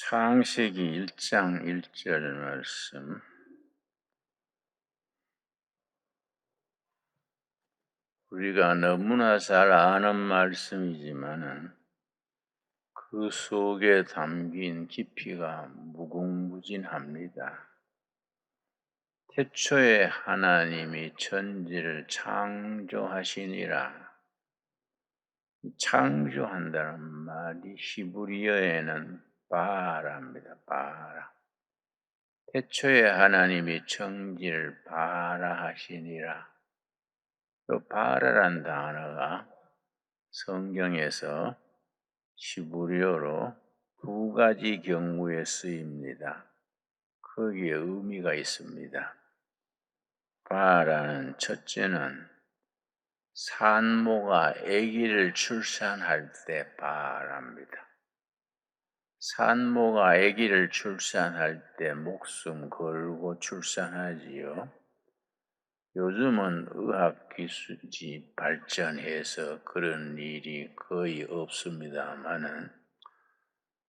창세기 1장 1절 말씀. 우리가 너무나 잘 아는 말씀이지만은 그 속에 담긴 깊이가 무궁무진합니다. 태초에 하나님이 천지를 창조하시니라. 창조한다는 말이 히브리어에는 바라입니다. 바라. 태초에 하나님이 천지를 바라하시니라. 그 바라란 단어가 성경에서 히브리어로 두 가지 경우에 쓰입니다. 거기에 의미가 있습니다. 바라는 첫째는 산모가 아기를 출산할 때 바랍니다. 산모가 아기를 출산할 때 목숨 걸고 출산하지요. 요즘은 의학기술이 발전해서 그런 일이 거의 없습니다만은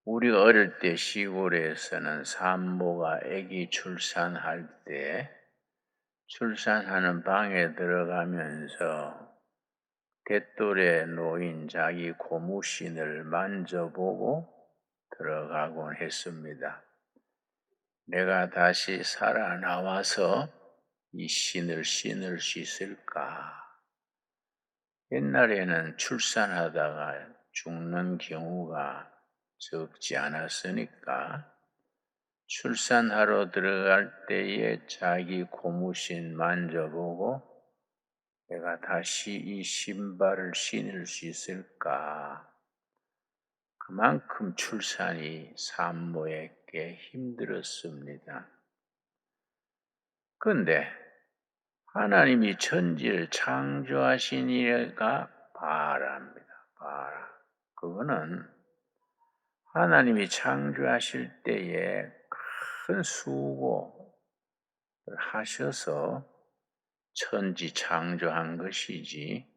우리가 어릴 때 시골에서는 산모가 아기 출산할 때 출산하는 방에 들어가면서 대돌에 놓인 자기 고무신을 만져보고 들어가곤 했습니다. 내가 다시 살아나와서 이 신을 신을 수 있을까? 옛날에는 출산하다가 죽는 경우가 적지 않았으니까 출산하러 들어갈 때에 자기 고무신 만져보고 내가 다시 이 신발을 신을 수 있을까? 그만큼 출산이 산모에게 힘들었습니다. 그런데 하나님이 천지를 창조하신 이가 바라입니다. 바라. 그거는 하나님이 창조하실 때에 큰 수고를 하셔서 천지 창조한 것이지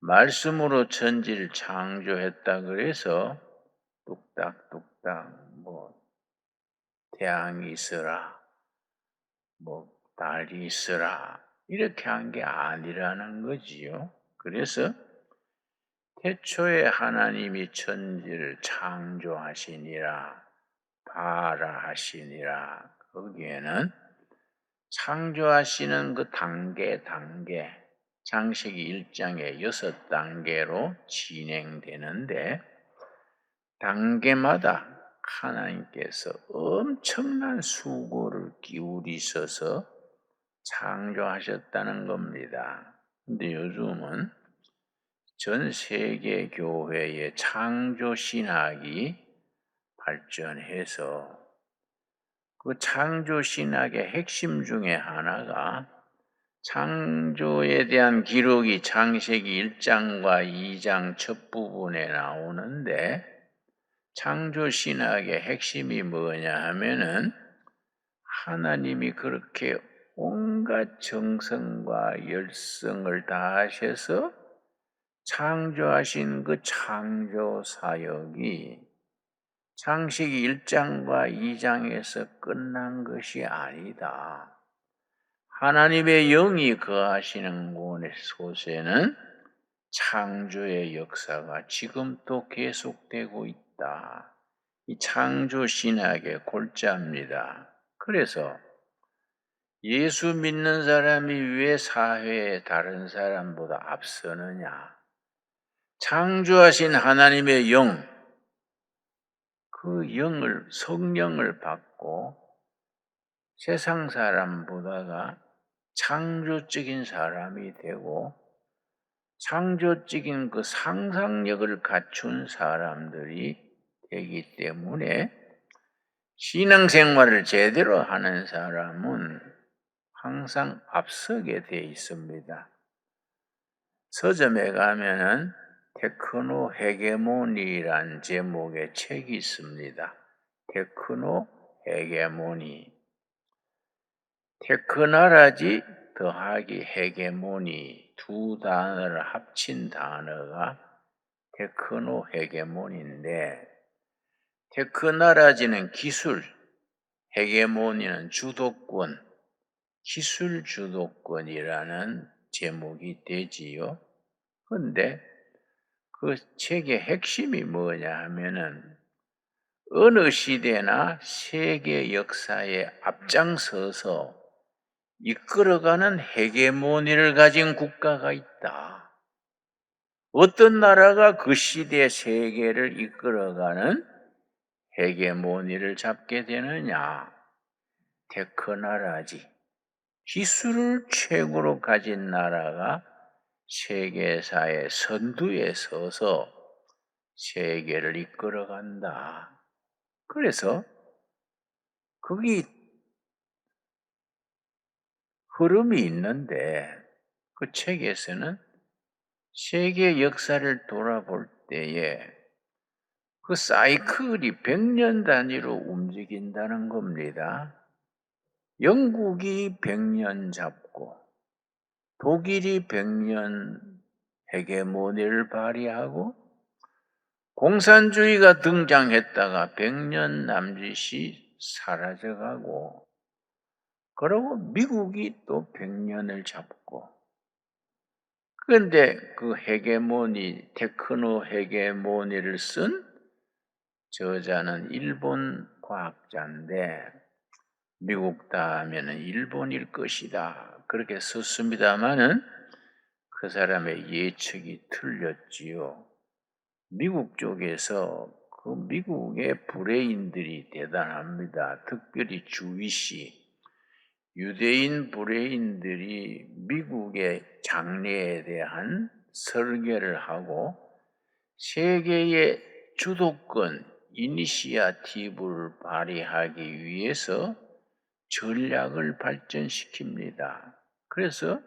말씀으로 천지를 창조했다 그래서 뚝딱뚝딱 태양이 있어라 달이 있어라 이렇게 한 게 아니라는 거지요. 그래서 태초에 하나님이 천지를 창조하시니라 바라하시니라 거기에는 창조하시는 그 단계 창세기 1장의 6단계로 진행되는데 단계마다 하나님께서 엄청난 수고를 기울이셔서 창조하셨다는 겁니다. 근데 요즘은 전 세계 교회의 창조 신학이 발전해서 그 창조 신학의 핵심 중에 하나가 창조에 대한 기록이 창세기 1장과 2장 첫 부분에 나오는데 창조 신학의 핵심이 뭐냐 하면은 하나님이 그렇게 온갖 정성과 열성을 다하셔서 창조하신 그 창조 사역이 창세기 1장과 2장에서 끝난 것이 아니다. 하나님의 영이 거하시는 곳에는 창조의 역사가 지금도 계속되고 있다. 이 창조 신학의 골자입니다. 그래서 예수 믿는 사람이 왜 사회에 다른 사람보다 앞서느냐? 창조하신 하나님의 영, 그 성령을 받고 세상 사람보다가 창조적인 사람이 되고 창조적인 그 상상력을 갖춘 사람들이 되기 때문에 신앙생활을 제대로 하는 사람은 항상 앞서게 돼 있습니다. 서점에 가면은 테크노 헤게모니란 제목의 책이 있습니다. 테크노 헤게모니. 테크나라지 더하기 헤게모니 두 단어를 합친 단어가 테크노 헤게모니인데 테크나라지는 기술, 헤게모니는 주도권, 기술 주도권이라는 제목이 되지요. 그런데 그 책의 핵심이 뭐냐 하면은 어느 시대나 세계 역사에 앞장서서 이끌어가는 헤게모니를 가진 국가가 있다. 어떤 나라가 그 시대 세계를 이끌어가는 헤게모니를 잡게 되느냐? 테크나라지. 기술을 최고로 가진 나라가 세계사의 선두에 서서 세계를 이끌어간다. 그래서 거기 흐름이 있는데 그 책에서는 세계 역사를 돌아볼 때에 그 사이클이 100년 단위로 움직인다는 겁니다. 영국이 100년 잡고 독일이 100년 헤게모니를 발휘하고 공산주의가 등장했다가 100년 남짓이 사라져가고 그러고 미국이 또 100년을 잡고 그런데 그 헤게모니, 테크노 헤게모니를 쓴 저자는 일본 과학자인데 미국 다음에는 일본일 것이다. 그렇게 썼습니다마는 그 사람의 예측이 틀렸지요. 미국 쪽에서 그 미국의 브레인들이 대단합니다. 특별히 주위시 유대인 브레인들이 미국의 장래에 대한 설계를 하고 세계의 주도권, 이니시아티브를 발휘하기 위해서 전략을 발전시킵니다. 그래서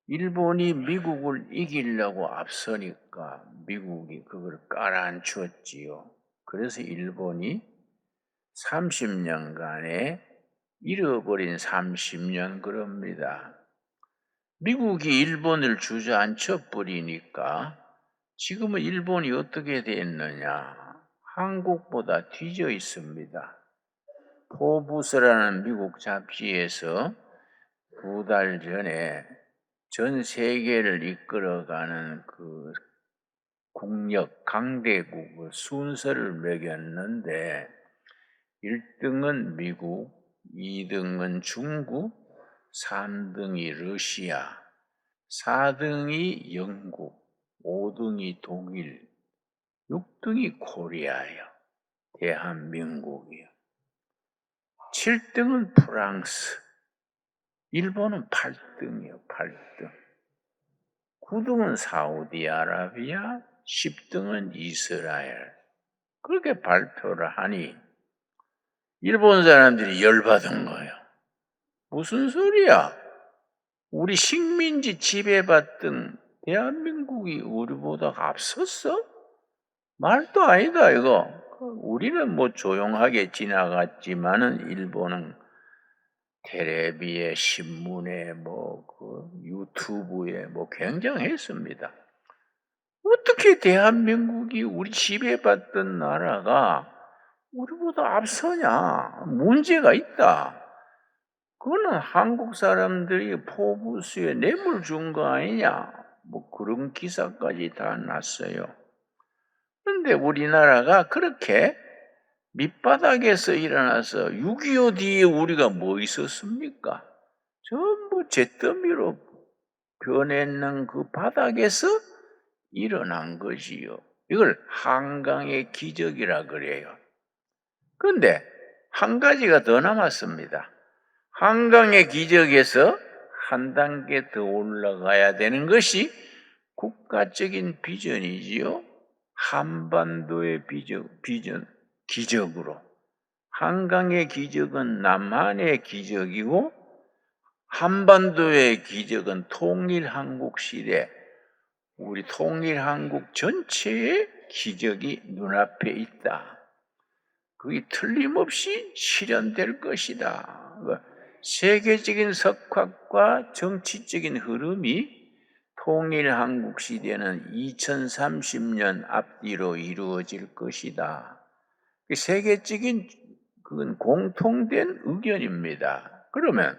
일본이 미국을 이기려고 앞서니까 미국이 그걸 깔아앉혔지요. 그래서 일본이 30년간에 잃어버린 30년 그럽니다. 미국이 일본을 주저앉혀 버리니까 지금은 일본이 어떻게 됐느냐? 한국보다 뒤져 있습니다. 포브스라는 미국 잡지에서 2달 전에 전 세계를 이끌어가는 그 국력, 강대국의 순서를 매겼는데 1등은 미국, 2등은 중국, 3등이 러시아, 4등이 영국, 5등이 독일, 6등이 코리아예요. 대한민국이요. 7등은 프랑스, 일본은 8등이요. 8등. 9등은 사우디아라비아, 10등은 이스라엘. 그렇게 발표를 하니 일본 사람들이 열받은 거예요. 무슨 소리야? 우리 식민지 지배받던 대한민국이 우리보다 앞섰어? 말도 아니다 이거. 우리는 뭐 조용하게 지나갔지만은 일본은 텔레비에 신문에 뭐 그 유튜브에 뭐 굉장했습니다. 어떻게 대한민국이 우리 지배받던 나라가 우리보다 앞서냐? 문제가 있다. 그거는 한국 사람들이 포브스에 뇌물 준 거 아니냐? 뭐 그런 기사까지 다 났어요. 그런데 우리나라가 그렇게 밑바닥에서 일어나서 6.25 뒤에 우리가 뭐 있었습니까? 전부 잿더미로 변했는 그 바닥에서 일어난 것이요. 이걸 한강의 기적이라 그래요. 그런데 한 가지가 더 남았습니다. 한강의 기적에서 한 단계 더 올라가야 되는 것이 국가적인 비전이지요. 한반도의 기적으로. 한강의 기적은 남한의 기적이고 한반도의 기적은 통일한국 시대, 우리 통일한국 전체의 기적이 눈앞에 있다. 그게 틀림없이 실현될 것이다. 세계적인 석학과 정치적인 흐름이 통일한국 시대는 2030년 앞뒤로 이루어질 것이다. 세계적인 그건 공통된 의견입니다. 그러면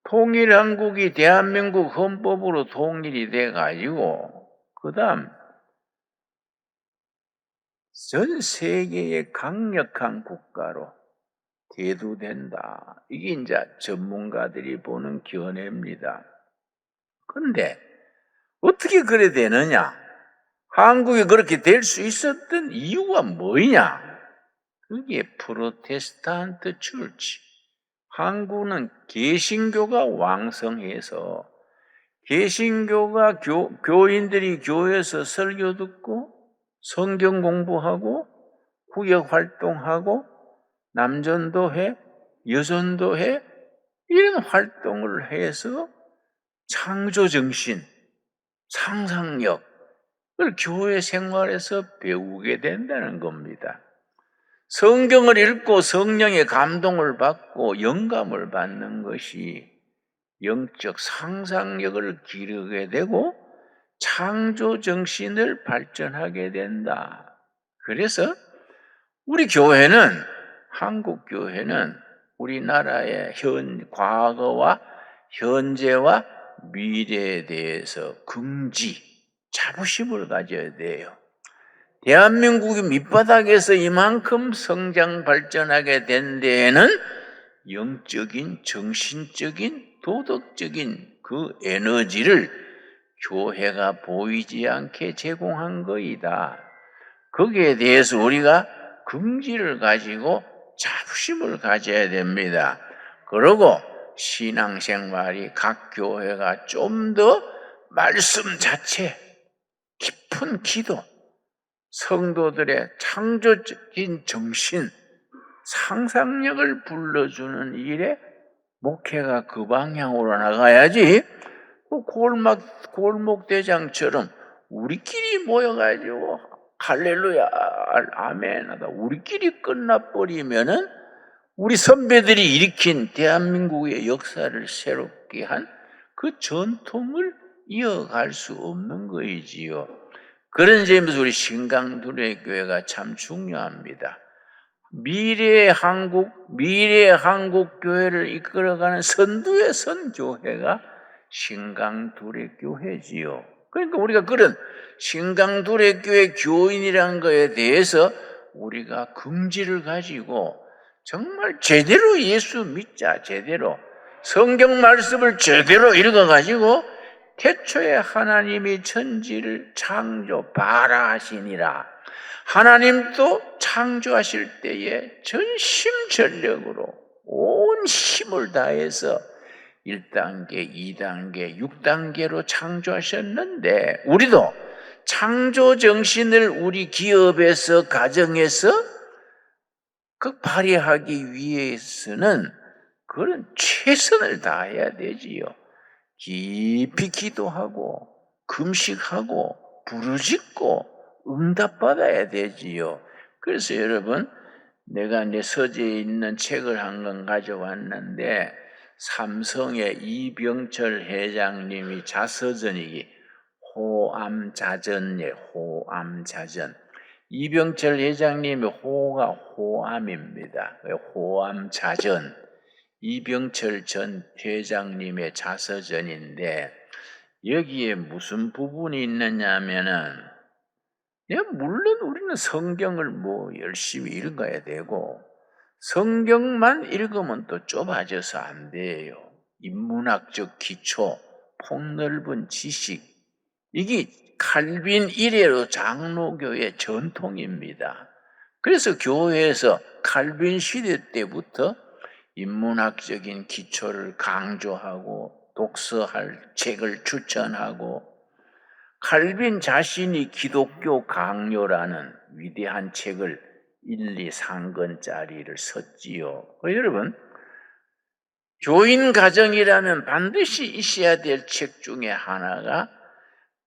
통일한국이 대한민국 헌법으로 통일이 돼가지고 그다음 전 세계의 강력한 국가로 대두된다. 이게 이제 전문가들이 보는 견해입니다. 근데 어떻게 그래 되느냐? 한국이 그렇게 될 수 있었던 이유가 뭐냐? 그게 프로테스탄트 철치. 한국은 개신교가 왕성해서 개신교가 교인들이 교회에서 설교 듣고 성경 공부하고 구역 활동하고 남전도회, 여전도회 이런 활동을 해서 창조정신, 상상력을 교회 생활에서 배우게 된다는 겁니다. 성경을 읽고 성령의 감동을 받고 영감을 받는 것이 영적 상상력을 기르게 되고 창조정신을 발전하게 된다. 그래서 우리 교회는, 한국 교회는 우리나라의 과거와 현재와 미래에 대해서 긍지, 자부심을 가져야 돼요. 대한민국이 밑바닥에서 이만큼 성장 발전하게 된 데에는 영적인, 정신적인, 도덕적인 그 에너지를 교회가 보이지 않게 제공한 거이다. 거기에 대해서 우리가 긍지를 가지고 자부심을 가져야 됩니다. 그리고 신앙생활이 각 교회가 좀 더 말씀 자체, 깊은 기도, 성도들의 창조적인 정신, 상상력을 불러주는 일에 목회가 그 방향으로 나가야지 골목대장처럼 우리끼리 모여가지고 할렐루야 아멘 하다 우리끼리 끝나버리면은 우리 선배들이 일으킨 대한민국의 역사를 새롭게 한 그 전통을 이어갈 수 없는 거이지요. 그런 점에서 우리 신강두레 교회가 참 중요합니다. 미래의 한국 교회를 이끌어가는 선두의 선 교회가 신강두레 교회지요. 그러니까 우리가 그런 신강두레 교회 교인이란 거에 대해서 우리가 긍지를 가지고 정말 제대로 예수 믿자, 제대로 성경 말씀을 제대로 읽어가지고 태초에 하나님이 천지를 창조 바라하시니라. 하나님도 창조하실 때에 전심전력으로 온 힘을 다해서 1단계, 2단계, 6단계로 창조하셨는데 우리도 창조정신을 우리 기업에서, 가정에서 그 발휘하기 위해서는 그런 최선을 다해야 되지요. 깊이 기도하고 금식하고 부르짖고 응답받아야 되지요. 그래서 여러분, 내가 내 서재에 있는 책을 한 권 가져왔는데 삼성의 이병철 회장님이 자서전이기 호암자전예, 호암자전. 이병철 회장님의 호가 호암입니다. 호암자전. 이병철 전 회장님의 자서전인데 여기에 무슨 부분이 있느냐 하면은 물론 우리는 성경을 열심히 읽어야 되고 성경만 읽으면 또 좁아져서 안 돼요. 인문학적 기초, 폭넓은 지식, 이게 칼빈 이래로 장로교의 전통입니다. 그래서 교회에서 칼빈 시대 때부터 인문학적인 기초를 강조하고 독서할 책을 추천하고 칼빈 자신이 기독교 강요라는 위대한 책을 1, 2, 3권짜리를 썼지요. 여러분, 교인 가정이라면 반드시 있어야 될 책 중에 하나가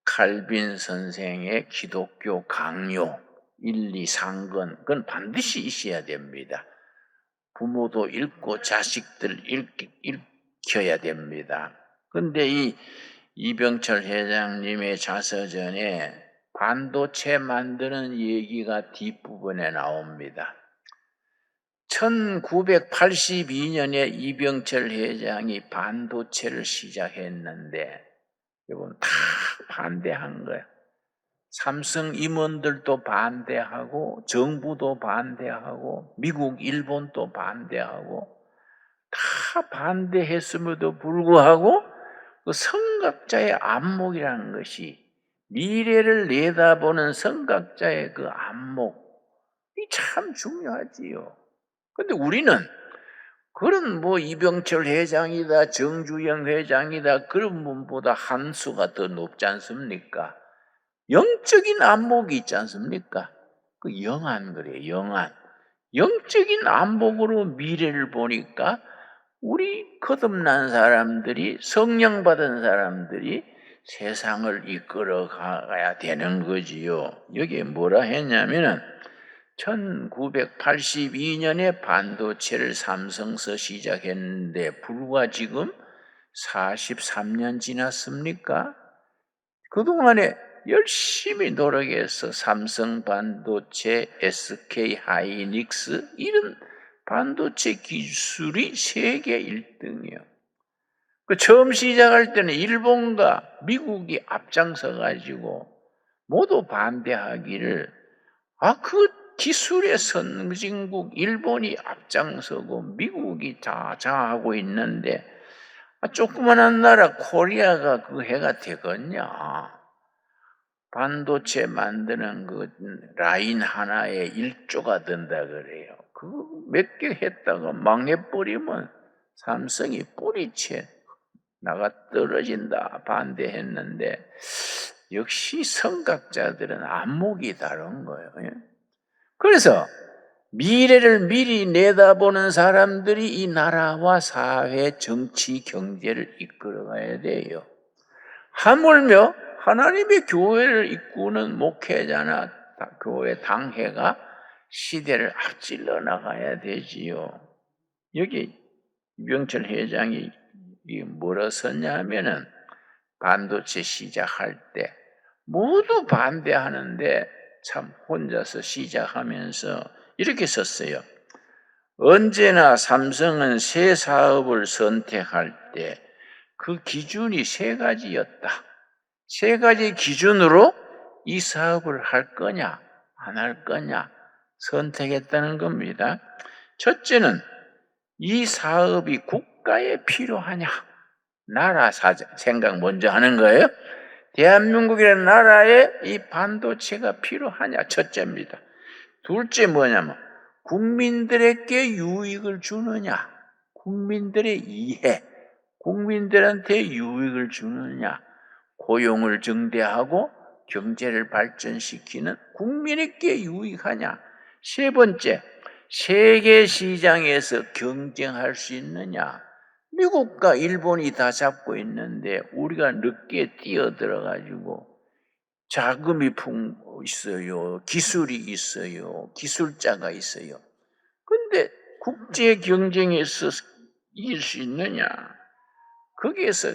칼빈 선생의 기독교 강요 1, 2, 3권, 그건 반드시 있어야 됩니다. 부모도 읽고 자식들 읽혀야 됩니다. 그런데 이 이병철 회장님의 자서전에 반도체 만드는 얘기가 뒷부분에 나옵니다. 1982년에 이병철 회장이 반도체를 시작했는데 여러분 다 반대한 거예요. 삼성 임원들도 반대하고 정부도 반대하고 미국, 일본도 반대하고 다 반대했음에도 불구하고 그 성각자의 안목이라는 것이 미래를 내다보는 성각자의 그 안목이 참 중요하지요. 근데 우리는 그런 이병철 회장이다, 정주영 회장이다 그런 분보다 한 수가 더 높지 않습니까? 영적인 안목이 있지 않습니까? 그 영안 그래요, 영안. 영적인 안목으로 미래를 보니까 우리 거듭난 사람들이, 성령 받은 사람들이 세상을 이끌어 가야 되는 거지요. 여기에 뭐라 했냐면은 1982년에 반도체를 삼성서 시작했는데 불과 지금 43년 지났습니까? 그동안에 열심히 노력해서 삼성 반도체, SK 하이닉스 이런 반도체 기술이 세계 1등이요. 그 처음 시작할 때는 일본과 미국이 앞장서 가지고 모두 반대하기를 그 기술의 선진국 일본이 앞장서고 미국이 다 장하고 있는데 조그만한 나라 코리아가 그 해가 되겠냐. 반도체 만드는 그 라인 하나에 1조가 든다 그래요. 그거 몇 개 했다가 망해버리면 삼성이 뿌리채 나가 떨어진다 반대했는데 역시 성각자들은 안목이 다른 거예요. 그래서 미래를 미리 내다보는 사람들이 이 나라와 사회, 정치, 경제를 이끌어가야 돼요. 하물며 하나님의 교회를 이끄는 목회자나 교회 당회가 시대를 앞질러 나가야 되지요. 여기 이병철 회장이 뭐라 썼냐면은 반도체 시작할 때 모두 반대하는데 참 혼자서 시작하면서 이렇게 썼어요. 언제나 삼성은 새 사업을 선택할 때 그 기준이 세 가지였다. 세 가지 기준으로 이 사업을 할 거냐, 안 할 거냐 선택했다는 겁니다. 첫째는 이 사업이 국가에 필요하냐, 나라 생각 먼저 하는 거예요. 대한민국이라는 나라에 이 반도체가 필요하냐, 첫째입니다. 둘째 뭐냐면 국민들에게 유익을 주느냐, 국민들의 이해, 국민들한테 유익을 주느냐, 고용을 증대하고 경제를 발전시키는 국민에게 유익하냐. 세 번째, 세계 시장에서 경쟁할 수 있느냐. 미국과 일본이 다 잡고 있는데 우리가 늦게 뛰어들어가지고 자금이 있어요. 기술이 있어요. 기술자가 있어요. 근데 국제 경쟁에서 이길 수 있느냐? 거기에서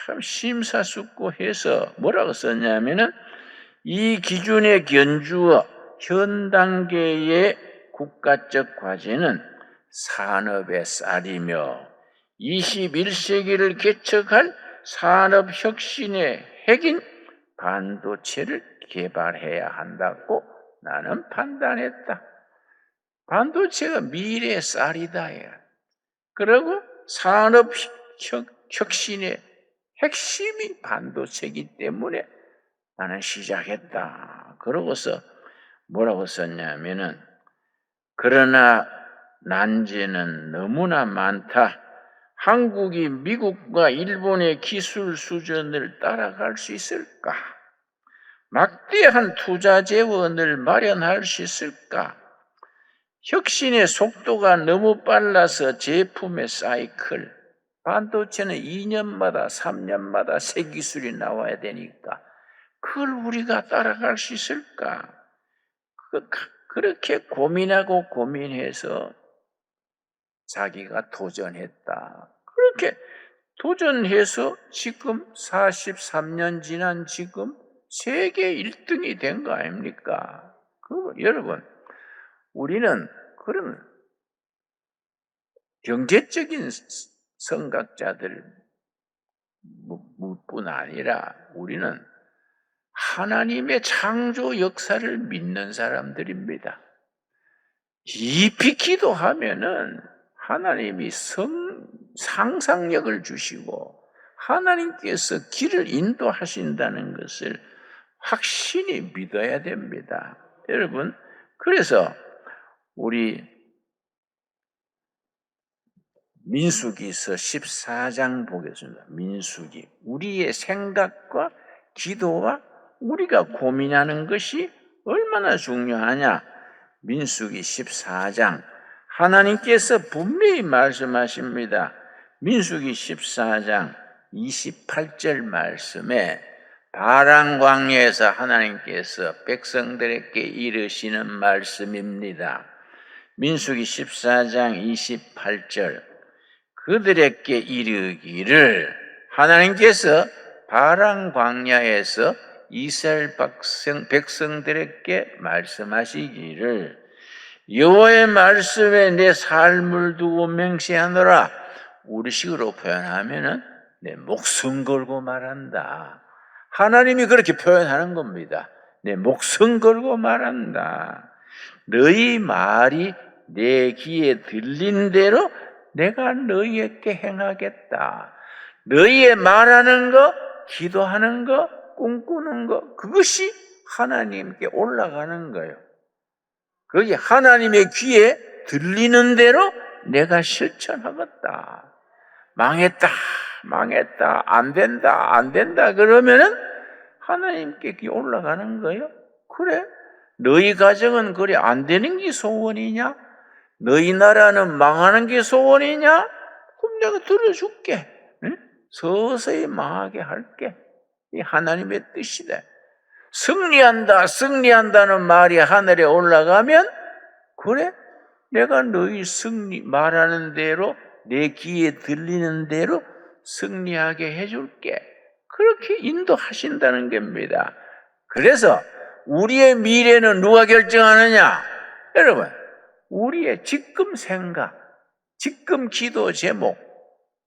참 심사숙고해서 뭐라고 썼냐면은 이 기준에 견주어 현 단계의 국가적 과제는 산업의 쌀이며 21세기를 개척할 산업 혁신의 핵인 반도체를 개발해야 한다고 나는 판단했다. 반도체가 미래의 쌀이다. 그리고 산업 혁신의 핵심이 반도체이기 때문에 나는 시작했다. 그러고서 뭐라고 썼냐면은 그러나 난제는 너무나 많다. 한국이 미국과 일본의 기술 수준을 따라갈 수 있을까? 막대한 투자 재원을 마련할 수 있을까? 혁신의 속도가 너무 빨라서 제품의 사이클, 반도체는 2년마다 3년마다 새 기술이 나와야 되니까 그걸 우리가 따라갈 수 있을까? 그렇게 고민하고 고민해서 자기가 도전했다. 그렇게 도전해서 지금 43년 지난 지금 세계 1등이 된 거 아닙니까? 여러분, 우리는 그런 경제적인 선각자들 뿐 아니라 우리는 하나님의 창조 역사를 믿는 사람들입니다. 깊이 기도하면은 하나님이 상상력을 주시고 하나님께서 길을 인도하신다는 것을 확신히 믿어야 됩니다. 여러분, 그래서 우리 민수기서 14장 보겠습니다. 민수기. 우리의 생각과 기도와 우리가 고민하는 것이 얼마나 중요하냐. 민수기 14장. 하나님께서 분명히 말씀하십니다. 민수기 14장 28절 말씀에 바란 광야에서 하나님께서 백성들에게 이르시는 말씀입니다. 민수기 14장 28절. 그들에게 이르기를 하나님께서 바란 광야에서 이스라엘 백성들에게 말씀하시기를 여호와의 말씀에 내 삶을 두고 맹세하노라. 우리식으로 표현하면은 내 목숨 걸고 말한다. 하나님이 그렇게 표현하는 겁니다. 내 목숨 걸고 말한다. 너희 말이 내 귀에 들린 대로 내가 너희에게 행하겠다. 너희의 말하는 거, 기도하는 거, 꿈꾸는 거, 그것이 하나님께 올라가는 거예요. 그게 하나님의 귀에 들리는 대로 내가 실천하겠다. 망했다, 안 된다 그러면은 하나님께 귀에 올라가는 거예요. 그래? 너희 가정은 그래 안 되는 게 소원이냐? 너희 나라는 망하는 게 소원이냐? 그럼 내가 들어줄게. 응? 서서히 망하게 할게. 이 하나님의 뜻이다. 승리한다는 말이 하늘에 올라가면 그래? 내가 너희 말하는 대로 내 귀에 들리는 대로 승리하게 해줄게. 그렇게 인도하신다는 겁니다. 그래서 우리의 미래는 누가 결정하느냐? 여러분, 우리의 지금 생각, 지금 기도 제목,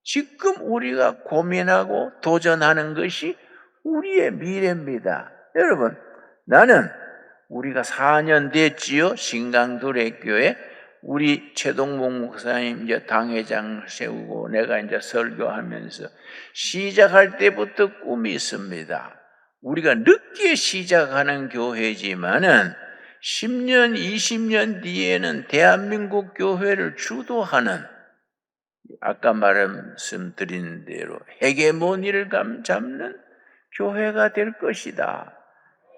지금 우리가 고민하고 도전하는 것이 우리의 미래입니다. 여러분, 나는 우리가 4년 됐지요. 신강도래교회 우리 최동목 목사님 이제 당회장 세우고 내가 이제 설교하면서 시작할 때부터 꿈이 있습니다. 우리가 늦게 시작하는 교회지만은 10년, 20년 뒤에는 대한민국 교회를 주도하는 아까 말씀드린 대로 헤게모니를 잡는 교회가 될 것이다.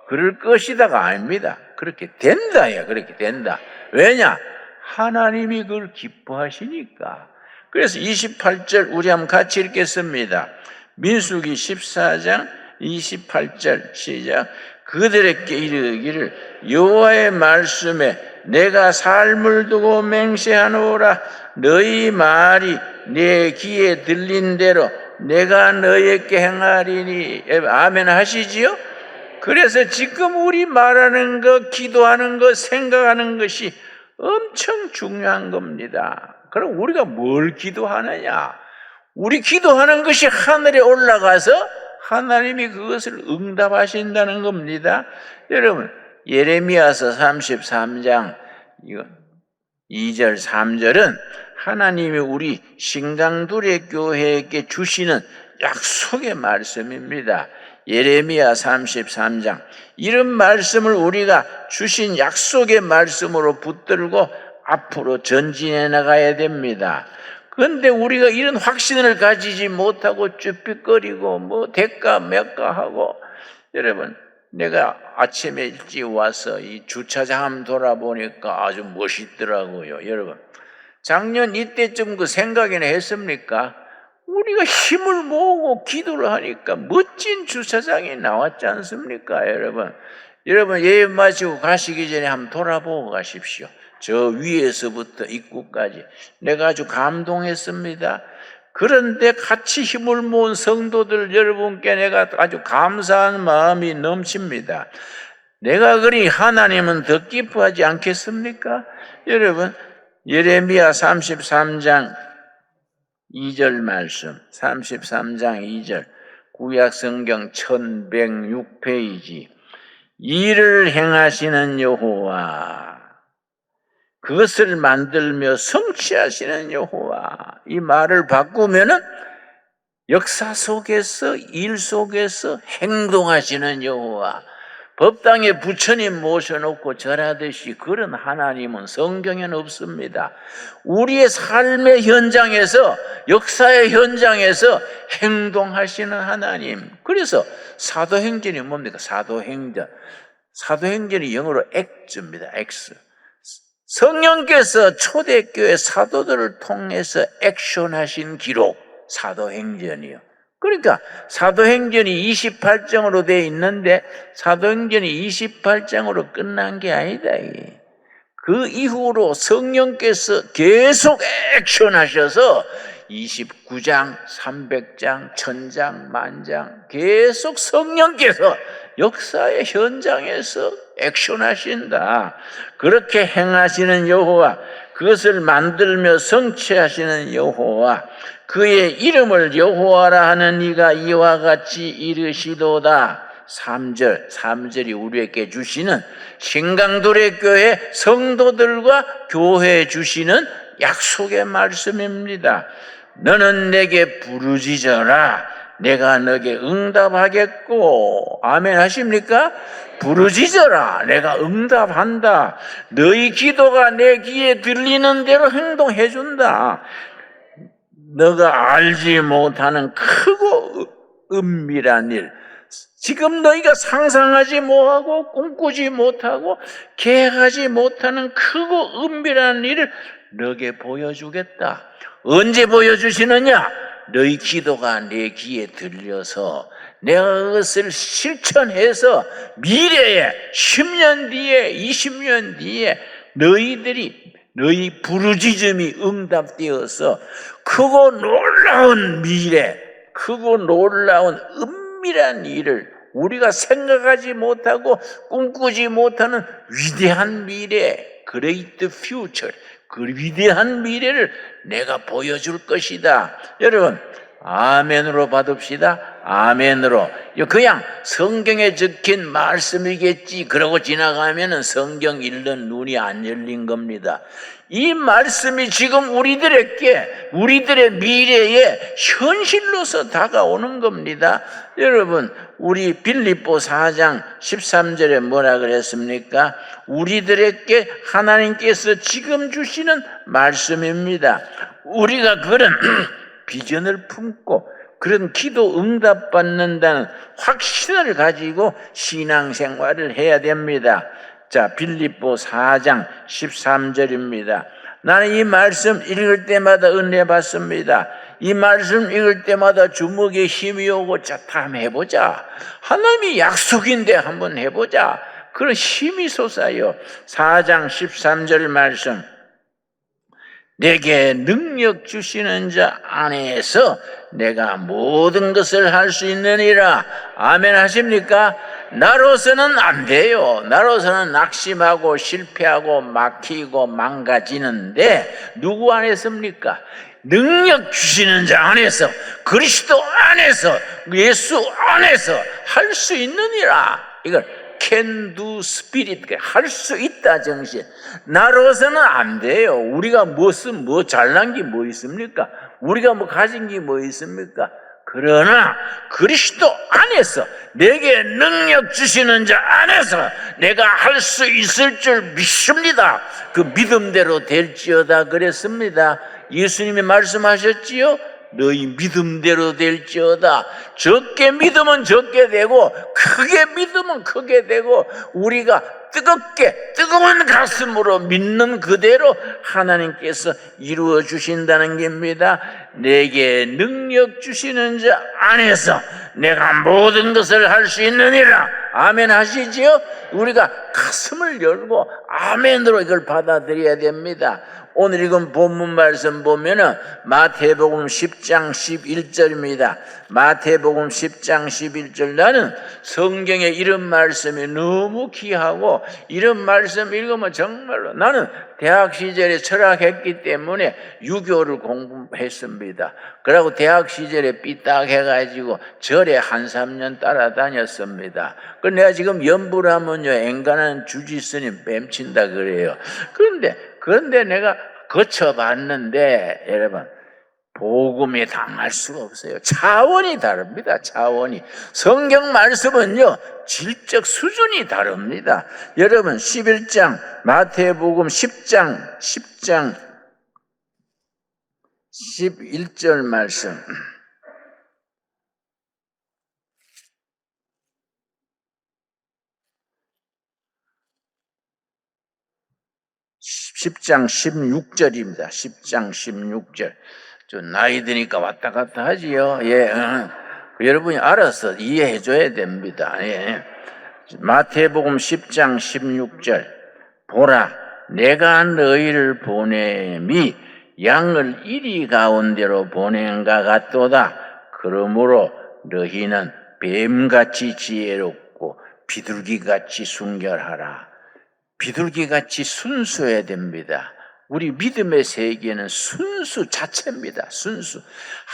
그럴 것이다가 아닙니다. 그렇게 된다야. 그렇게 된다. 왜냐? 하나님이 그걸 기뻐하시니까. 그래서 28절 우리 한번 같이 읽겠습니다. 민수기 14장 28절 시작. 그들에게 이르기를 여호와의 말씀에 내가 삶을 두고 맹세하노라. 너희 말이 내 귀에 들린 대로 내가 너희에게 행하리니. 아멘 하시지요? 그래서 지금 우리 말하는 것, 기도하는 것, 생각하는 것이 엄청 중요한 겁니다. 그럼 우리가 뭘 기도하느냐? 우리 기도하는 것이 하늘에 올라가서 하나님이 그것을 응답하신다는 겁니다. 여러분, 예레미야서 33장 2절 3절은 하나님이 우리 신강두레 교회에게 주시는 약속의 말씀입니다. 예레미야 33장 이런 말씀을 우리가 주신 약속의 말씀으로 붙들고 앞으로 전진해 나가야 됩니다. 그런데 우리가 이런 확신을 가지지 못하고 쭈삣거리고 대가 하고 여러분, 내가 아침에 일찍 와서 이 주차장 한번 돌아보니까 아주 멋있더라고요. 여러분, 작년 이때쯤 그 생각이나 했습니까? 우리가 힘을 모으고 기도를 하니까 멋진 주차장이 나왔지 않습니까? 여러분 예배 마치고 가시기 전에 한번 돌아보고 가십시오. 저 위에서부터 입구까지 내가 아주 감동했습니다. 그런데 같이 힘을 모은 성도들 여러분께 내가 아주 감사한 마음이 넘칩니다. 내가 그리 하나님은 더 기뻐하지 않겠습니까? 여러분, 예레미야 33장 2절 말씀, 33장 2절, 구약성경 1106페이지. 일을 행하시는 여호와, 그것을 만들며 성취하시는 여호와. 이 말을 바꾸면은 역사 속에서, 일 속에서 행동하시는 여호와. 법당에 부처님 모셔놓고 절하듯이 그런 하나님은 성경에는 없습니다. 우리의 삶의 현장에서, 역사의 현장에서 행동하시는 하나님. 그래서 사도행전이 뭡니까? 사도행전이 영어로 act입니다. X. 성령께서 초대교회 사도들을 통해서 액션하신 기록, 사도행전이요. 그러니까 사도행전이 28장으로 되어 있는데 사도행전이 28장으로 끝난 게 아니다. 그 이후로 성령께서 계속 액션하셔서 29장, 300장, 1000장, 만장 계속 성령께서 역사의 현장에서 액션하신다. 그렇게 행하시는 여호와, 그것을 만들며 성취하시는 여호와, 그의 이름을 여호와라 하는 이가 이와 같이 이르시도다. 3절이 우리에게 주시는 신강도래 교회 성도들과 교회에 주시는 약속의 말씀입니다. 너는 내게 부르짖어라, 내가 너에게 응답하겠고. 아멘 하십니까? 부르짖어라, 내가 응답한다. 너희 기도가 내 귀에 들리는 대로 행동해 준다. 너가 알지 못하는 크고 은밀한 일, 지금 너희가 상상하지 못하고 꿈꾸지 못하고 계획하지 못하는 크고 은밀한 일을 너에게 보여주겠다. 언제 보여주시느냐? 너희 기도가 내 귀에 들려서 내가 그것을 실천해서 미래에 10년 뒤에 20년 뒤에 너희 부르짖음이 응답되어서 크고 놀라운 미래, 크고 놀라운 은밀한 일을, 우리가 생각하지 못하고 꿈꾸지 못하는 위대한 미래, Great Future, 그 위대한 미래를 내가 보여줄 것이다. 여러분, 아멘으로 받읍시다. 아멘으로. 그냥 성경에 적힌 말씀이겠지 그러고 지나가면은 성경 읽는 눈이 안 열린 겁니다. 이 말씀이 지금 우리들의 미래에 현실로서 다가오는 겁니다. 여러분, 우리 빌립보 4장 13절에 뭐라 그랬습니까? 우리들에게 하나님께서 지금 주시는 말씀입니다. 우리가 그런 비전을 품고 그런 기도 응답받는다는 확신을 가지고 신앙생활을 해야 됩니다. 자, 빌립보 4장 13절입니다. 나는 이 말씀 읽을 때마다 은혜 받습니다. 이 말씀 읽을 때마다 주먹에 힘이 오고, 자, 한번 해보자. 하나님이 약속인데 한번 해보자. 그런 힘이 솟아요. 4장 13절 말씀. 내게 능력 주시는 자 안에서 내가 모든 것을 할 수 있느니라. 아멘 하십니까? 나로서는 안 돼요. 나로서는 낙심하고 실패하고 막히고 망가지는데 누구 안에서입니까? 능력 주시는 자 안에서, 그리스도 안에서, 예수 안에서 할 수 있느니라. 이걸 can do spirit, 할 수 있다 정신. 나로서는 안 돼요. 우리가 뭐 잘난 게 뭐 있습니까? 우리가 뭐 가진 게 뭐 있습니까? 그러나 그리스도 안에서, 내게 능력 주시는 자 안에서 내가 할 수 있을 줄 믿습니다. 그 믿음대로 될지어다 그랬습니다. 예수님이 말씀하셨지요. 너희 믿음대로 될지어다. 적게 믿으면 적게 되고 크게 믿으면 크게 되고, 우리가 뜨거운 가슴으로 믿는 그대로 하나님께서 이루어 주신다는 겁니다. 내게 능력 주시는 자 안에서 내가 모든 것을 할 수 있느니라. 아멘 하시지요? 우리가 가슴을 열고 아멘으로 이걸 받아들여야 됩니다. 오늘 읽은 본문 말씀 보면은 마태복음 10장 11절입니다. 마태복음 10장 11절. 나는 성경에 이런 말씀이 너무 귀하고 이런 말씀 읽으면 정말로 나는 대학 시절에 철학했기 때문에 유교를 공부했습니다. 그러고 대학 시절에 삐딱해가지고 절에 2-3년 따라다녔습니다. 그 내가 지금 연부를 하면요, 앵간한 주지스님 뺨친다 그래요. 그런데 내가 거쳐봤는데, 여러분, 복음에 당할 수가 없어요. 차원이 다릅니다. 차원이. 성경 말씀은요, 질적 수준이 다릅니다. 여러분, 11장, 마태복음 10장 11절 말씀. 10장 16절입니다. 10장 16절. 좀 나이 드니까 왔다 갔다 하지요. 예, 여러분이 알아서 이해해 줘야 됩니다. 예. 마태복음 10장 16절. 보라, 내가 너희를 보냄이 양을 이리 가운데로 보낸가 같도다. 그러므로 너희는 뱀같이 지혜롭고 비둘기같이 순결하라. 비둘기같이 순수해야 됩니다. 우리 믿음의 세계는 순수 자체입니다. 순수.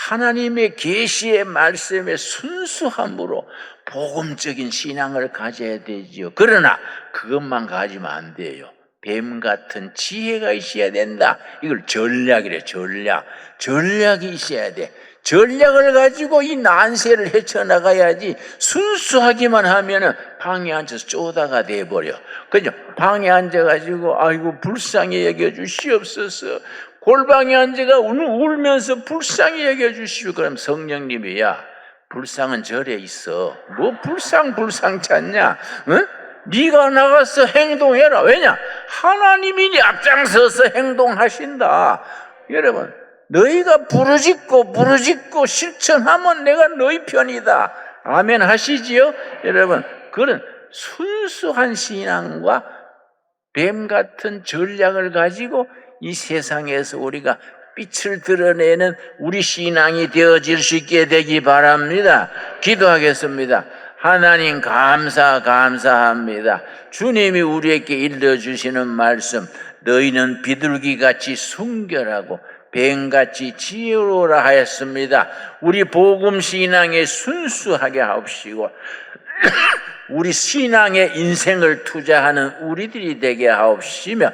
하나님의 계시의 말씀의 순수함으로 복음적인 신앙을 가져야 되지요. 그러나 그것만 가지면 안 돼요. 뱀 같은 지혜가 있어야 된다. 이걸 전략이래. 전략이 있어야 돼. 전략을 가지고 이 난세를 헤쳐나가야지. 순수하기만 하면은 방에 앉아서 쪼다가 돼버려. 그죠? 방에 앉아가지고 아이고 불쌍히 여겨주시옵소서. 골방에 앉아가 울면서 불쌍히 여겨주시오. 그럼 성령님이 야 불쌍은 절에 있어. 뭐 불쌍 찾냐? 응? 네가 나가서 행동해라. 왜냐? 하나님이 앞장서서 행동하신다. 여러분, 너희가 부르짖고 실천하면 내가 너희 편이다. 아멘 하시지요? 여러분, 그런 순수한 신앙과 뱀 같은 전략을 가지고 이 세상에서 우리가 빛을 드러내는 우리 신앙이 되어질 수 있게 되기 바랍니다. 기도하겠습니다. 하나님 감사합니다. 주님이 우리에게 일러주시는 말씀, 너희는 비둘기같이 순결하고 뱀같이 지혜로우라 하였습니다. 우리 복음 신앙에 순수하게 하옵시고 우리 신앙의 인생을 투자하는 우리들이 되게 하옵시며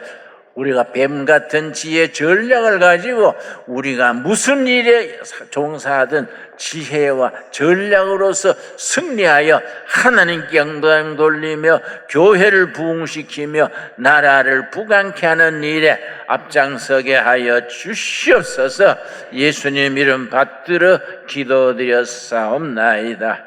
우리가 뱀같은 지혜 전략을 가지고 우리가 무슨 일에 종사하든 지혜와 전략으로서 승리하여 하나님께 영광 돌리며 교회를 부흥시키며 나라를 부강케 하는 일에 앞장서게 하여 주시옵소서. 예수님 이름 받들어 기도드렸사옵나이다.